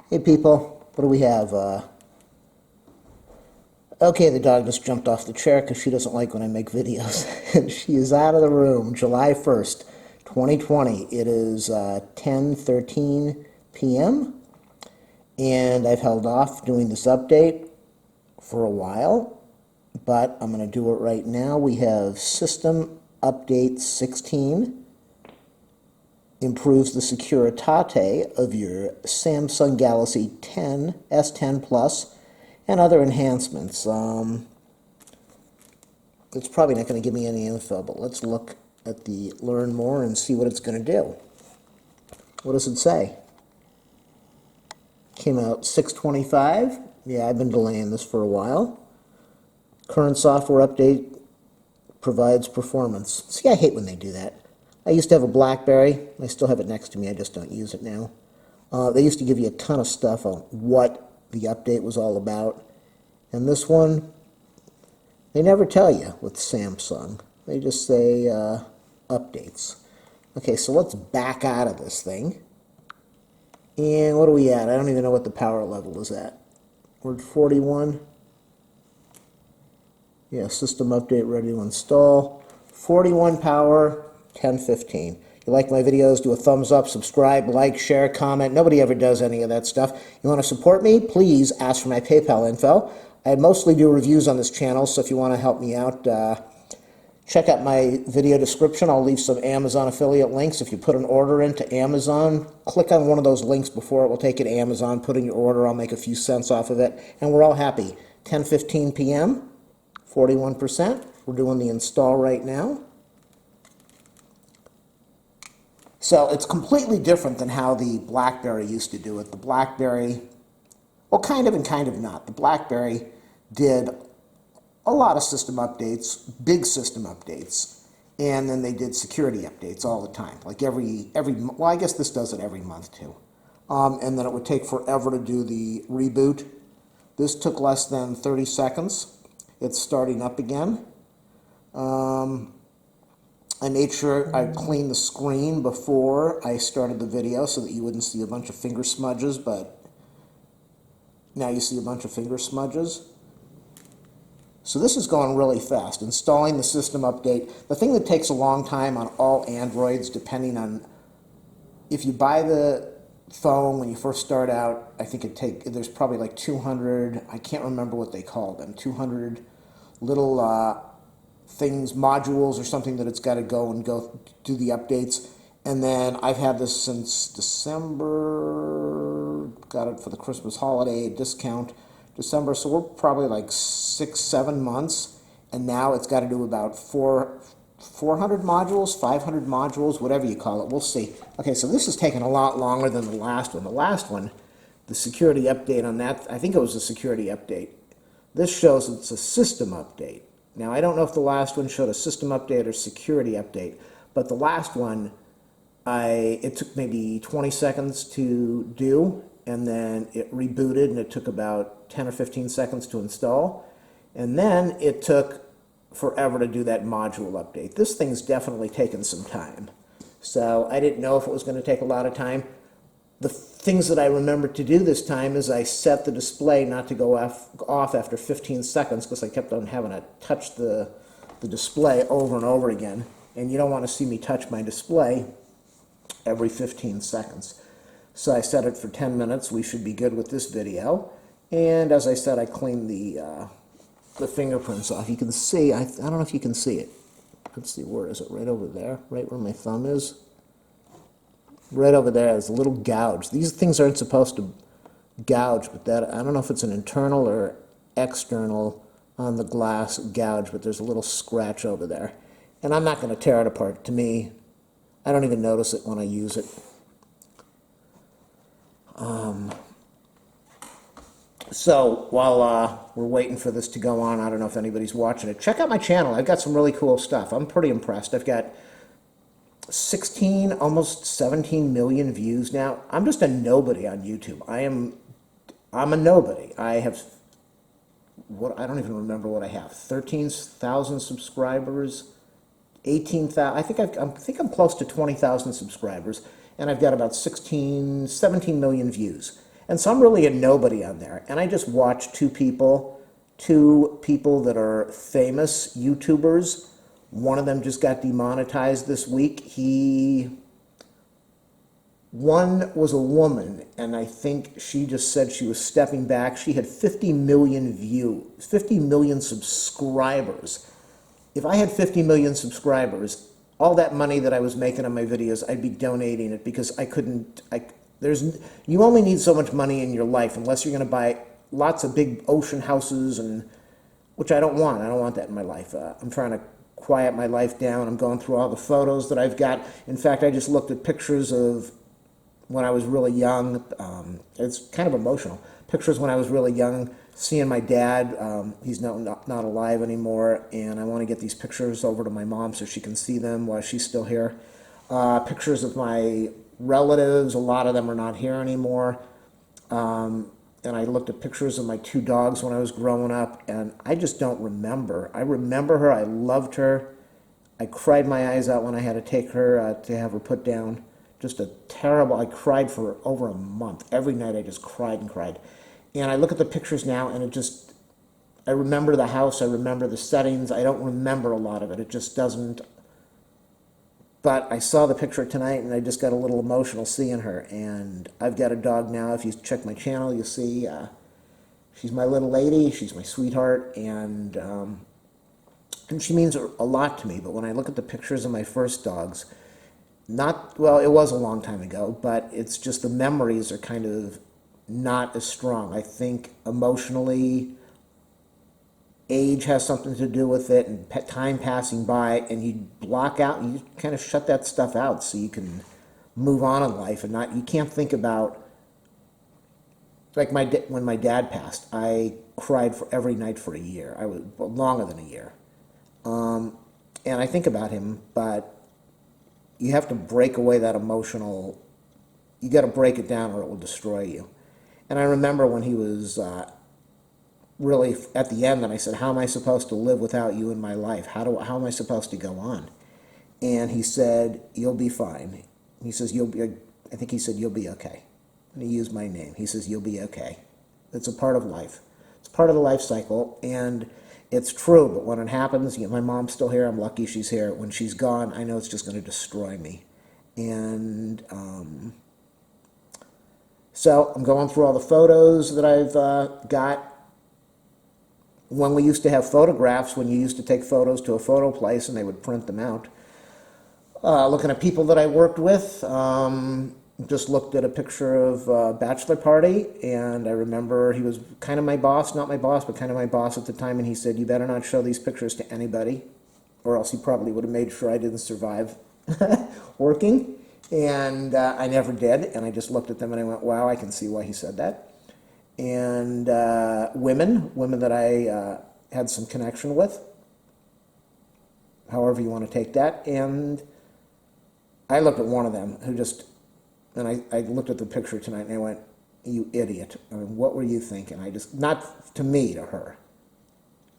Hey people, what do we have? Okay, the dog just jumped off the chair because she doesn't like when I make videos. And she is out of the room. July 1st, 2020. It is 10:13 p.m. And I've held off doing this update for a while, but I'm going to do it right now. We have System Update 16. Improves the securitate of your Samsung Galaxy 10, S10 Plus, and other enhancements. It's probably not going to give me any info, but let's look at the Learn More and see what it's going to do. What does it say? Came out 6/25. Yeah, I've been delaying this for a while. Current software update provides performance. See, I hate when they do that. I used to have a BlackBerry. I still have it next to me. I just don't use it now. They used to give you a ton of stuff on what the update was all about. And this one, they never tell you with Samsung. They just say updates. Okay, so let's back out of this thing. And what are we at? I don't even know what the power level is at. We're at 41. Yeah, system update ready to install. 41 power. 10:15. You like my videos, do a thumbs up, subscribe, like, share, comment. Nobody ever does any of that stuff. You want to support me? Please ask for my PayPal info. I mostly do reviews on this channel, so if you want to help me out, check out my video description. I'll leave some Amazon affiliate links. If you put an order into Amazon, click on one of those links before it will take you to Amazon. Put in your order. I'll make a few cents off of it, and we're all happy. 10:15 p.m., 41%. We're doing the install right now. So it's completely different than how the BlackBerry used to do it. The BlackBerry, well, kind of and kind of not. The BlackBerry did a lot of system updates, big system updates, and then they did security updates all the time. Like well, I guess this does it every month too. And then it would take forever to do the reboot. This took less than 30 seconds. It's starting up again. I made sure I cleaned the screen before I started the video so that you wouldn't see a bunch of finger smudges, but now you see a bunch of finger smudges. So this is going really fast. Installing the system update. The thing that takes a long time on all Androids, depending on if you buy the phone when you first start out, I think there's probably like 200, I can't remember what they call them, 200 little things, modules or something that it's got to go do the updates. And then I've had this since December, got it for the Christmas holiday discount, December, so we're probably like 6-7 months, and now it's got to do about 400 modules, 500 modules, whatever you call it. We'll see. Okay, so this is taking a lot longer than the last one. The last one, the security update on that, I think it was a security update. This shows it's a system update. Now, I don't know if the last one showed a system update or security update, but the last one, it took maybe 20 seconds to do, and then it rebooted, and it took about 10 or 15 seconds to install, and then it took forever to do that module update. This thing's definitely taken some time, so I didn't know if it was going to take a lot of time. The things that I remembered to do this time is I set the display not to go off after 15 seconds because I kept on having to touch the display over and over again. And you don't want to see me touch my display every 15 seconds. So I set it for 10 minutes. We should be good with this video. And as I said, I cleaned the fingerprints off. You can see, I don't know if you can see it. Let's see, where is it? Right over there, right where my thumb is. Right over there is a little gouge. These things aren't supposed to gouge, but that, I don't know if it's an internal or external on the glass gouge, but there's a little scratch over there. And I'm not going to tear it apart. To me, I don't even notice it when I use it. So while we're waiting for this to go on, I don't know if anybody's watching it. Check out my channel. I've got some really cool stuff. I'm pretty impressed. I've got 16, almost 17 million views now. I'm just a nobody on YouTube. I'm a nobody. I have, I don't even remember what I have. 13,000 subscribers, 18,000. I think I'm close to 20,000 subscribers, and I've got about 17 million views. And so I'm really a nobody on there. And I just watch two people that are famous YouTubers. One of them just got demonetized this week. One was a woman, and I think she just said she was stepping back. She had 50 million views, 50 million subscribers. If I had 50 million subscribers, all that money that I was making on my videos, I'd be donating it, because you only need so much money in your life unless you're going to buy lots of big ocean houses, which I don't want. I don't want that in my life. I'm trying to quiet my life down. I'm going through all the photos that I've got. In fact, I just looked at pictures of when I was really young. It's kind of emotional. Pictures when I was really young, seeing my dad. He's not alive anymore, and I want to get these pictures over to my mom so she can see them while she's still here. Pictures of my relatives. A lot of them are not here anymore. And I looked at pictures of my two dogs when I was growing up, and I just don't remember. I remember her. I loved her. I cried my eyes out when I had to take her to have her put down. Just I cried for over a month. Every night I just cried and cried. And I look at the pictures now, and I remember the house, I remember the settings. I don't remember a lot of it. It just doesn't. But I saw the picture tonight, and I just got a little emotional seeing her. And I've got a dog now. If you check my channel, you'll see she's my little lady. She's my sweetheart, and she means a lot to me. But when I look at the pictures of my first dogs, it was a long time ago, but it's just the memories are kind of not as strong. I think emotionally, age has something to do with it, and time passing by, and you block out, you kind of shut that stuff out so you can move on in life, and you can't think about, like when my dad passed, I cried for every night for a year. I was longer than a year. And I think about him, but you have to break away that emotional, you got to break it down or it will destroy you. And I remember when he was really at the end, and I said, how am I supposed to live without you in my life? How am I supposed to go on? And he said, you'll be fine. He says, I think he said, you'll be okay. And he used my name. He says, you'll be okay. It's a part of life. It's part of the life cycle, and it's true, but when it happens, my mom's still here. I'm lucky she's here. When she's gone, I know it's just going to destroy me. And so I'm going through all the photos that I've got. When we used to have photographs, when you used to take photos to a photo place and they would print them out. Looking at people that I worked with. Just looked at a picture of a bachelor party, and I remember he was kind of my boss, not my boss, but kind of my boss at the time, and he said, you better not show these pictures to anybody, or else he probably would have made sure I didn't survive working. And I never did, and I just looked at them and I went, wow, I can see why he said that. And women that I had some connection with, however you want to take that. And I looked at one of them who just, and I looked at the picture tonight and I went, you idiot. I mean, what were you thinking? Not to me, to her.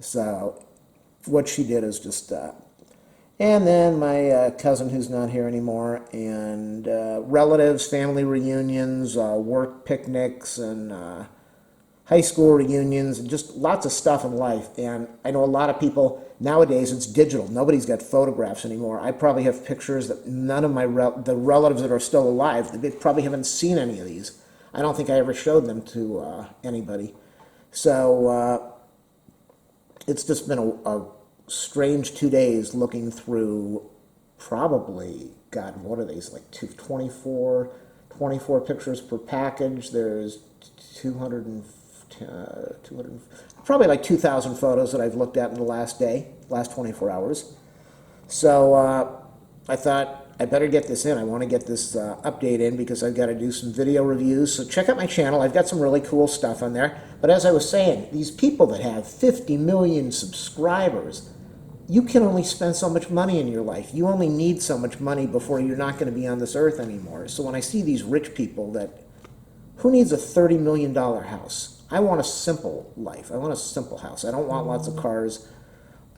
So what she did is just, and then my cousin who's not here anymore, and relatives, family reunions, work picnics, and high school reunions, and just lots of stuff in life. And I know a lot of people, nowadays it's digital. Nobody's got photographs anymore. I probably have pictures that none of the relatives that are still alive, they probably haven't seen any of these. I don't think I ever showed them to anybody. So it's just been a strange 2 days looking through probably, God, what are these, like 24 pictures per package. There's 200, probably like 2,000 photos that I've looked at in the last 24 hours. So I thought I better get this in. I want to get this update in because I've got to do some video reviews. So check out my channel. I've got some really cool stuff on there. But as I was saying, these people that have 50 million subscribers, you can only spend so much money in your life. You only need so much money before you're not going to be on this earth anymore. So when I see these rich people who needs a $30 million house? I want a simple life. I want a simple house. I don't want lots of cars.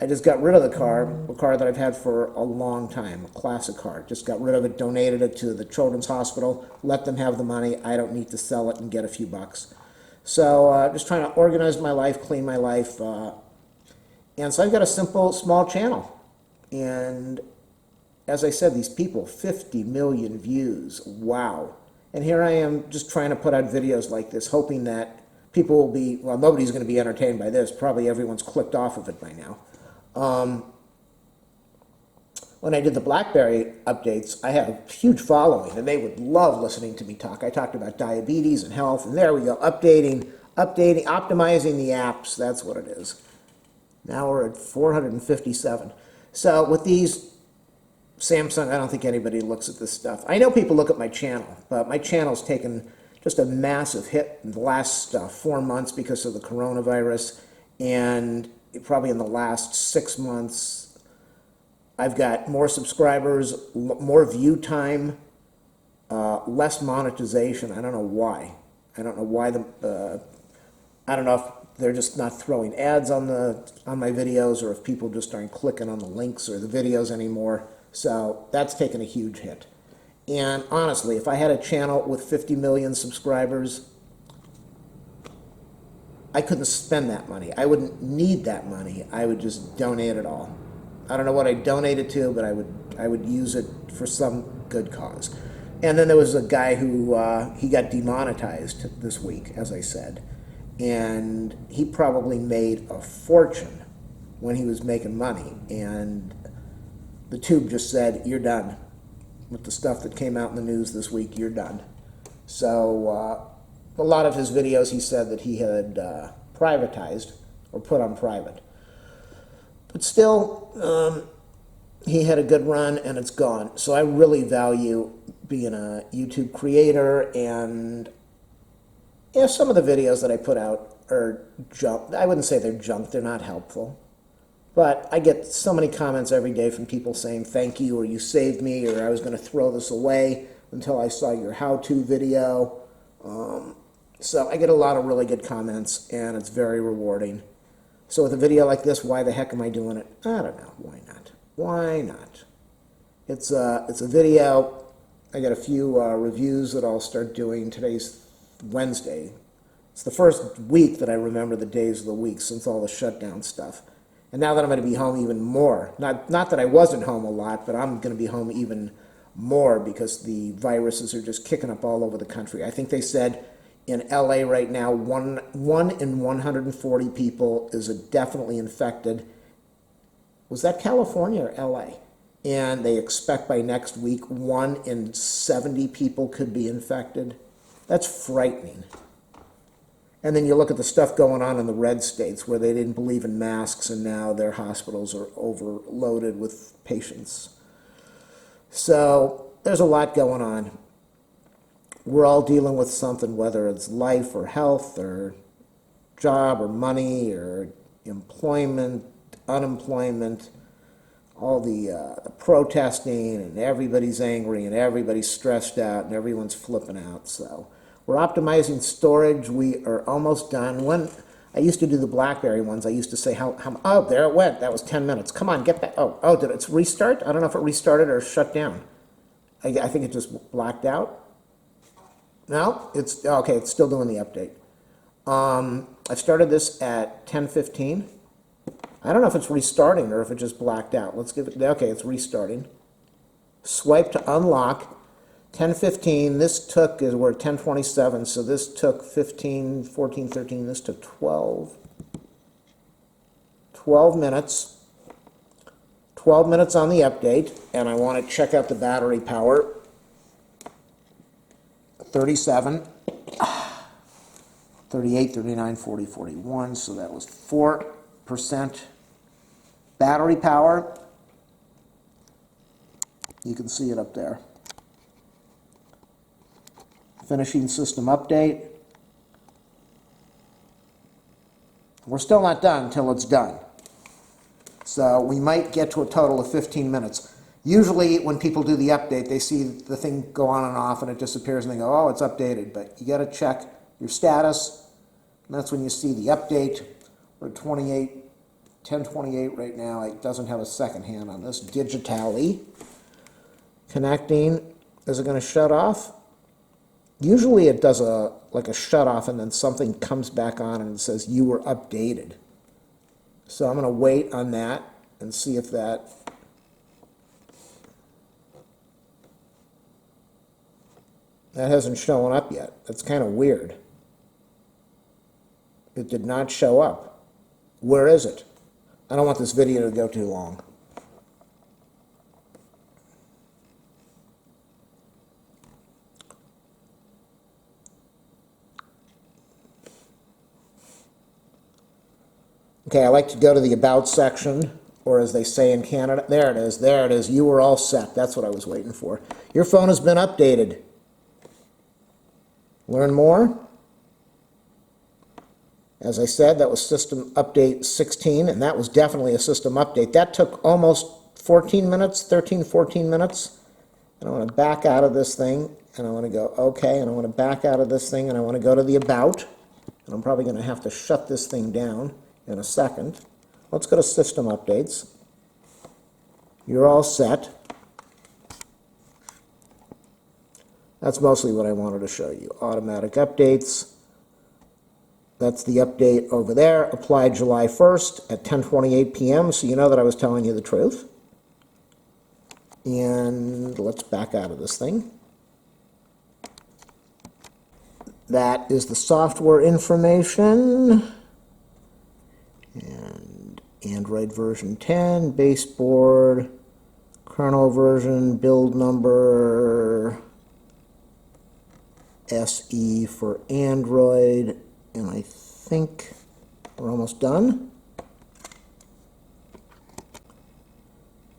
I just got rid of the car, a car that I've had for a long time, a classic car. Just got rid of it, donated it to the Children's Hospital, let them have the money. I don't need to sell it and get a few bucks. So just trying to organize my life, clean my life. And so I've got a simple, small channel. And as I said, these people, 50 million views. Wow. And here I am just trying to put out videos like this, hoping that people will be, well, nobody's going to be entertained by this. Probably everyone's clicked off of it by now. When I did the BlackBerry updates, I had a huge following, and they would love listening to me talk. I talked about diabetes and health, and there we go, optimizing the apps. That's what it is. Now we're at 457. So with these Samsung, I don't think anybody looks at this stuff. I know people look at my channel, but my channel's taken just a massive hit in the last 4 months because of the coronavirus, and probably in the last 6 months, I've got more subscribers, more view time, less monetization. I don't know why. I don't know why I don't know if they're just not throwing ads on my videos, or if people just aren't clicking on the links or the videos anymore. So that's taken a huge hit. And honestly, if I had a channel with 50 million subscribers, I couldn't spend that money. I wouldn't need that money. I would just donate it all. I don't know what I'd donate it to, but I would use it for some good cause. And then there was a guy who he got demonetized this week, as I said, and he probably made a fortune when he was making money. And the tube just said, "You're done with the stuff that came out in the news this week. You're done." So a lot of his videos, he said that he had privatized or put on private. But still, he had a good run, and it's gone. So I really value being a YouTube creator, and some of the videos that I put out are junk. I wouldn't say they're junk. They're not helpful. But I get so many comments every day from people saying, "Thank you," or "You saved me," or "I was going to throw this away until I saw your how-to video." So I get a lot of really good comments, and it's very rewarding. So with a video like this, why the heck am I doing it? I don't know. Why not? Why not? It's a video. I got a few reviews that I'll start doing. Today's Wednesday. It's the first week that I remember the days of the week since all the shutdown stuff. And now that I'm going to be home even more, not that I wasn't home a lot, but I'm going to be home even more because the viruses are just kicking up all over the country. I think they said in LA right now, one in 140 people is definitely infected. Was that California or LA? And they expect by next week 1 in 70 people could be infected. That's frightening. And then you look at the stuff going on in the red states where they didn't believe in masks, and now their hospitals are overloaded with patients. So there's a lot going on. We're all dealing with something, whether it's life or health or job or money or employment, unemployment, all the protesting, and everybody's angry and everybody's stressed out and everyone's flipping out. So we're optimizing storage. We are almost done. When I used to do the BlackBerry ones, I used to say, oh, there it went. That was 10 minutes. Come on, get back. Oh, did it restart? I don't know if it restarted or shut down. I think it just blacked out. No, it's okay. It's still doing the update. I started this at 10:15. I don't know if it's restarting or if it just blacked out. Let's give it. Okay, it's restarting. Swipe to unlock. 10:15. This took we're at 10:27. So this took 15, 14, 13. This took 12. 12 minutes. 12 minutes on the update, and I want to check out the battery power. 37, 38, 39, 40, 41, so that was 4% battery power. You can see it up there. Finishing system update. We're still not done until it's done. So we might get to a total of 15 minutes. Usually when people do the update, they see the thing go on and off and it disappears and they go, oh, it's updated. But you got to check your status, and that's when you see the update. We're at 28, 10:28 right now. It doesn't have a second hand on this. Digitally. Connecting. Is it going to shut off? Usually it does like a shut off and then something comes back on and it says you were updated. So I'm going to wait on that and see if that hasn't shown up yet. That's kind of weird. It did not show up. Where is it? I don't want this video to go too long. Okay, I like to go to the About section, or as they say in Canada, there it is, there it is. You were all set. That's what I was waiting for. Your phone has been updated. Learn more. As I said, that was system update 16, and that was definitely a system update. That took almost 14 minutes, 13, 14 minutes. And I want to back out of this thing, and I want to go OK, and I want to back out of this thing, and I want to go to the About. And I'm probably going to have to shut this thing down in a second. Let's go to system updates. You're all set. That's mostly what I wanted to show you. Automatic updates. That's the update over there, applied July 1st at 10:28 p.m., so you know that I was telling you the truth. And let's back out of this thing. That is the software information. And Android version 10, baseboard, kernel version, build number, SE for Android, and I think we're almost done.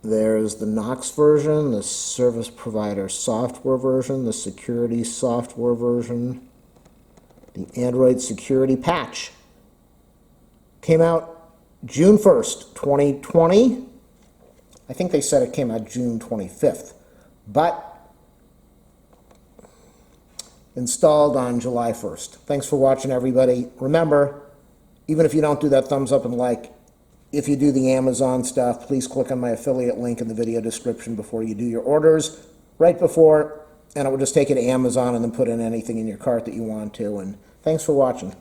There's the Knox version, the service provider software version, the security software version, the Android security patch. Came out June 1st, 2020. I think they said it came out June 25th, but installed on July 1st. Thanks for watching, everybody. Remember, even if you don't do that thumbs up and like, if you do the Amazon stuff, please click on my affiliate link in the video description before you do your orders, right before, and it will just take you to Amazon and then put in anything in your cart that you want to. And thanks for watching.